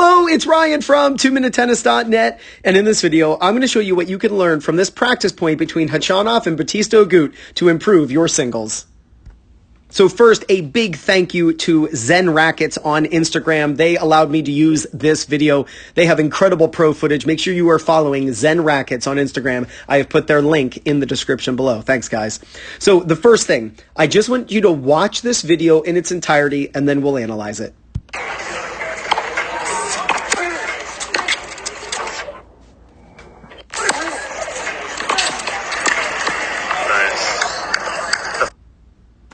Hello, it's Ryan from 2minutetennis.net, and in this video, I'm going to show you what you can learn from this practice point between Khachanov and Bautista Agut to improve your singles. So first, a big thank you to Zen Rackets on Instagram. They allowed me to use this video. They have incredible pro footage. Make sure you are following Zen Rackets on Instagram. I have put their link in the description below. Thanks, guys. So the first thing, I just want you to watch this video in its entirety, and then we'll analyze it.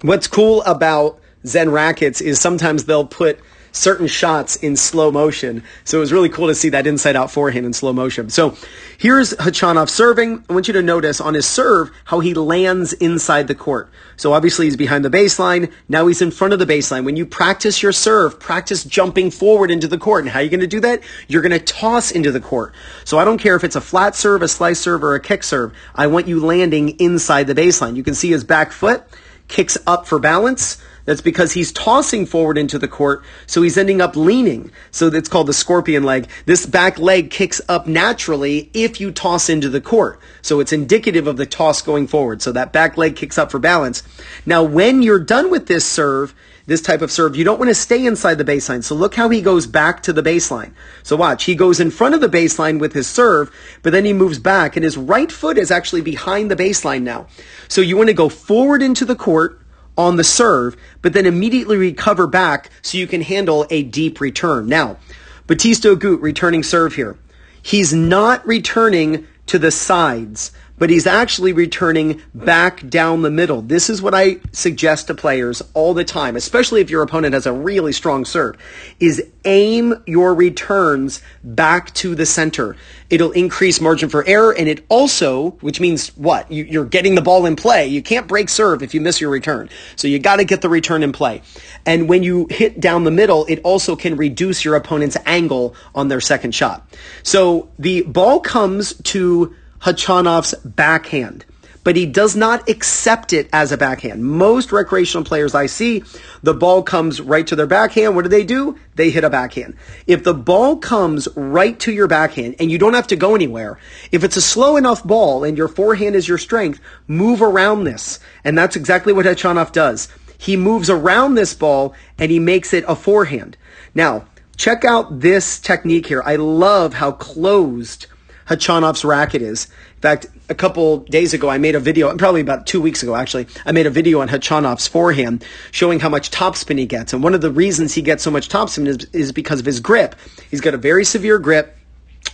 What's cool about Zen Rackets is sometimes they'll put certain shots in slow motion. So it was really cool to see that inside-out forehand in slow motion. So here's Khachanov serving. I want you to notice on his serve how he lands inside the court. So obviously he's behind the baseline. Now he's in front of the baseline. When you practice your serve, practice jumping forward into the court. And how are you going to do that? You're going to toss into the court. So I don't care if it's a flat serve, a slice serve, or a kick serve. I want you landing inside the baseline. You can see his back foot kicks up for balance. That's because he's tossing forward into the court, so he's ending up leaning. So that's called the scorpion leg. This back leg kicks up naturally if you toss into the court. So it's indicative of the toss going forward. So that back leg kicks up for balance. Now, when you're done with this serve, this type of serve, you don't want to stay inside the baseline. So look how he goes back to the baseline. So watch, he goes in front of the baseline with his serve, but then he moves back, and his right foot is actually behind the baseline now. So you want to go forward into the court on the serve, but then immediately recover back so you can handle a deep return. Now, Bautista Agut returning serve here. He's not returning to the sides, but he's actually returning back down the middle. This is what I suggest to players all the time, especially if your opponent has a really strong serve, is aim your returns back to the center. It'll increase margin for error, and it also, which means what? You're getting the ball in play. You can't break serve if you miss your return. So you got to get the return in play. And when you hit down the middle, it also can reduce your opponent's angle on their second shot. So the ball comes to Khachanov's backhand, but he does not accept it as a backhand. Most recreational players I see, the ball comes right to their backhand. What do? They hit a backhand. If the ball comes right to your backhand and you don't have to go anywhere, if it's a slow enough ball and your forehand is your strength, move around this. And that's exactly what Khachanov does. He moves around this ball and he makes it a forehand. Now, check out this technique here. I love how closed Khachanov's racket is. In fact, a couple days ago, I made a video, probably about 2 weeks ago, actually, I made a video on Khachanov's forehand showing how much topspin he gets. And one of the reasons he gets so much topspin is because of his grip. He's got a very severe grip,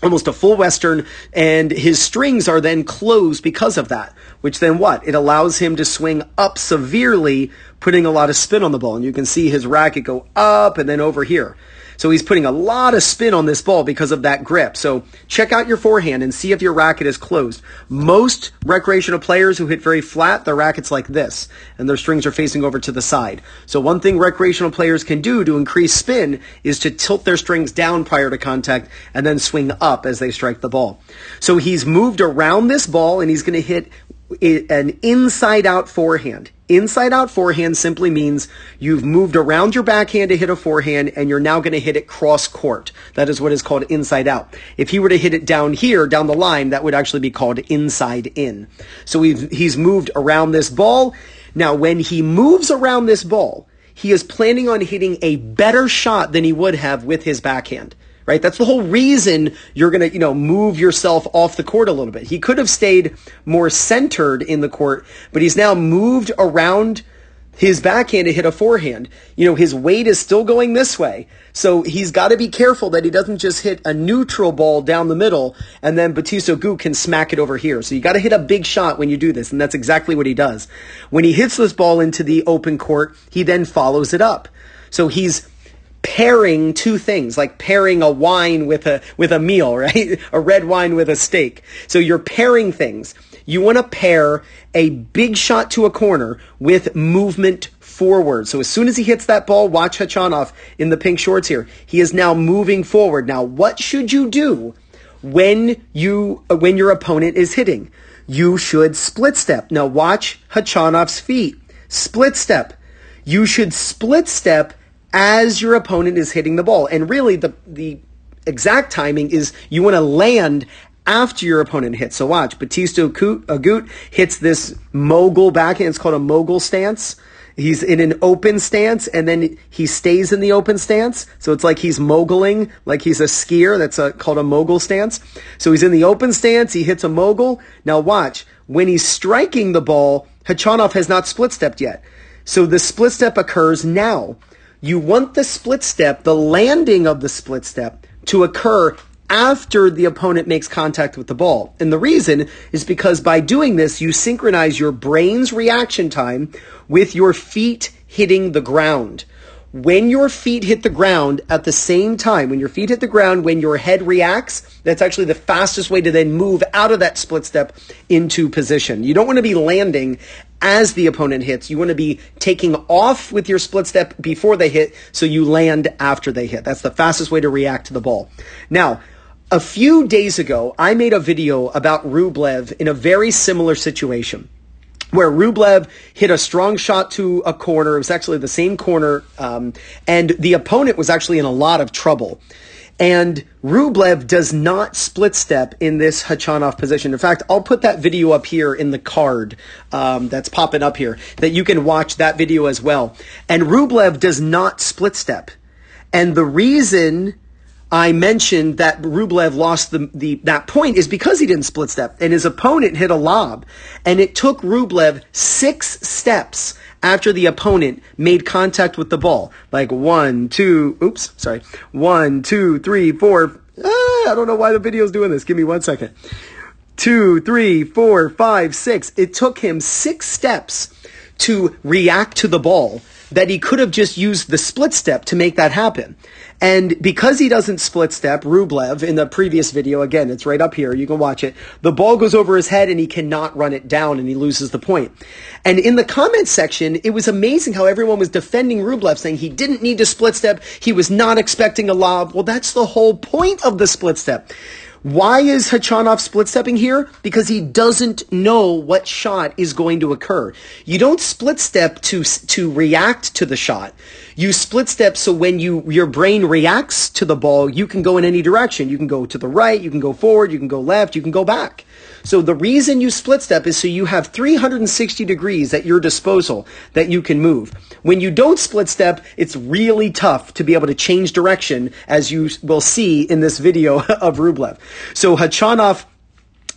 almost a full Western, and his strings are then closed because of that, which then what? It allows him to swing up severely, putting a lot of spin on the ball. And you can see his racket go up and then over here. So he's putting a lot of spin on this ball because of that grip. So check out your forehand and see if your racket is closed. Most recreational players who hit very flat, their racket's like this, and their strings are facing over to the side. So one thing recreational players can do to increase spin is to tilt their strings down prior to contact and then swing up as they strike the ball. So he's moved around this ball and he's going to hit an inside-out forehand. Inside-out forehand simply means you've moved around your backhand to hit a forehand, and you're now going to hit it cross-court. That is what is called inside-out. If he were to hit it down here, down the line, that would actually be called inside-in. So he's moved around this ball. Now, when he moves around this ball, he is planning on hitting a better shot than he would have with his backhand. Right? That's the whole reason you're going to, move yourself off the court a little bit. He could have stayed more centered in the court, but he's now moved around his backhand to hit a forehand. His weight is still going this way. So he's got to be careful that he doesn't just hit a neutral ball down the middle and then Bautista Agut can smack it over here. So you got to hit a big shot when you do this, and that's exactly what he does. When he hits this ball into the open court, he then follows it up. So he's pairing two things, like pairing a wine with a meal, right? A red wine with a steak. So you're pairing things. You want to pair a big shot to a corner with movement forward. So as soon as he hits that ball, watch Khachanov in the pink shorts here. He is now moving forward. Now, what should you do when your opponent is hitting? You should split step. Now watch Khachanov's feet. Split step. You should split step as your opponent is hitting the ball. And really, the exact timing is you want to land after your opponent hits. So watch, Bautista Agut hits this mogul backhand. It's called a mogul stance. He's in an open stance, and then he stays in the open stance. So it's like he's moguling, like he's a skier. That's called a mogul stance. So he's in the open stance. He hits a mogul. Now watch, when he's striking the ball, Khachanov has not split-stepped yet. So the split step occurs now. You want the split step, the landing of the split step, to occur after the opponent makes contact with the ball. And the reason is because by doing this, you synchronize your brain's reaction time with your feet hitting the ground. When your feet hit the ground at the same time, when your feet hit the ground, when your head reacts, that's actually the fastest way to then move out of that split step into position. You don't want to be landing as the opponent hits. You want to be taking off with your split step before they hit, so you land after they hit. That's the fastest way to react to the ball. Now, a few days ago, I made a video about Rublev in a very similar situation, where Rublev hit a strong shot to a corner. It was actually the same corner, and the opponent was actually in a lot of trouble. And Rublev does not split step in this Khachanov position. In fact, I'll put that video up here in the card that's popping up here, that you can watch that video as well. And Rublev does not split step. And the reason I mentioned that Rublev lost that point is because he didn't split step, and his opponent hit a lob, and it took Rublev 6 steps after the opponent made contact with the ball. Like 1, 2, 3, 4. I don't know why the video's doing this. Give me 1 second. 2, 3, 4, 5, 6. It took him 6 steps to react to the ball that he could have just used the split step to make that happen. And because he doesn't split step, Rublev, in the previous video, again, it's right up here, you can watch it, the ball goes over his head and he cannot run it down and he loses the point. And in the comments section, it was amazing how everyone was defending Rublev, saying he didn't need to split step, he was not expecting a lob. Well, that's the whole point of the split step. Why is Khachanov split stepping here? Because he doesn't know what shot is going to occur. You don't split step to react to the shot. You split step so when your brain reacts to the ball, you can go in any direction. You can go to the right, you can go forward, you can go left, you can go back. So the reason you split step is so you have 360 degrees at your disposal that you can move. When you don't split step, it's really tough to be able to change direction, as you will see in this video of Rublev. So Khachanov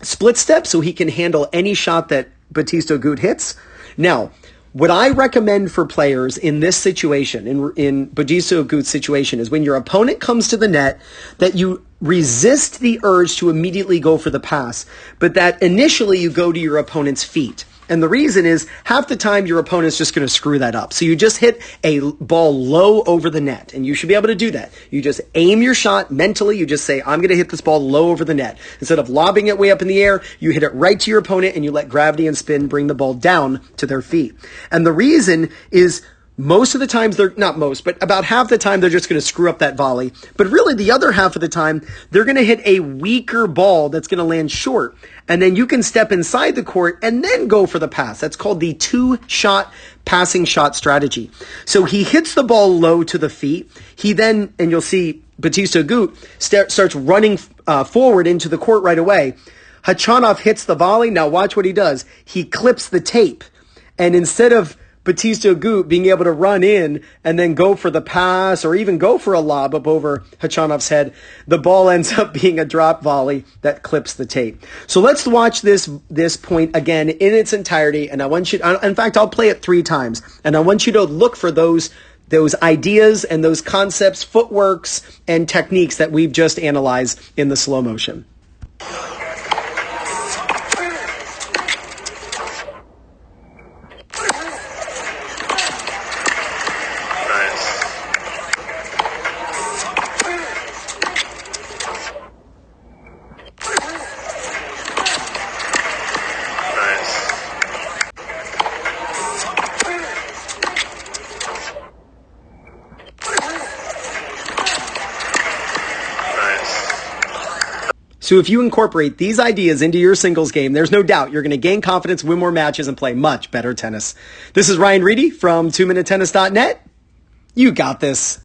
split step so he can handle any shot that Bautista Agut hits. Now, what I recommend for players in this situation, in Bautista Agut's situation, is when your opponent comes to the net, that you resist the urge to immediately go for the pass, but that initially you go to your opponent's feet. And the reason is, half the time your opponent's just going to screw that up. So you just hit a ball low over the net, and you should be able to do that. You just aim your shot mentally. You just say, I'm going to hit this ball low over the net. Instead of lobbing it way up in the air, you hit it right to your opponent, and you let gravity and spin bring the ball down to their feet. And the reason is, most of the times, not most, but about half the time, they're just going to screw up that volley. But really, the other half of the time, they're going to hit a weaker ball that's going to land short. And then you can step inside the court and then go for the pass. That's called the 2-shot passing shot strategy. So he hits the ball low to the feet. He then, and you'll see Bautista Agut starts running forward into the court right away. Khachanov hits the volley. Now watch what he does. He clips the tape. And instead of Bautista Agut being able to run in and then go for the pass or even go for a lob up over Khachanov's head, the ball ends up being a drop volley that clips the tape. So let's watch this point again in its entirety, and I want you, in fact, I'll play it 3 times, and I want you to look for those ideas and those concepts, footworks, and techniques that we've just analyzed in the slow motion. So if you incorporate these ideas into your singles game, there's no doubt you're going to gain confidence, win more matches, and play much better tennis. This is Ryan Reedy from 2minutetennis.net. You got this.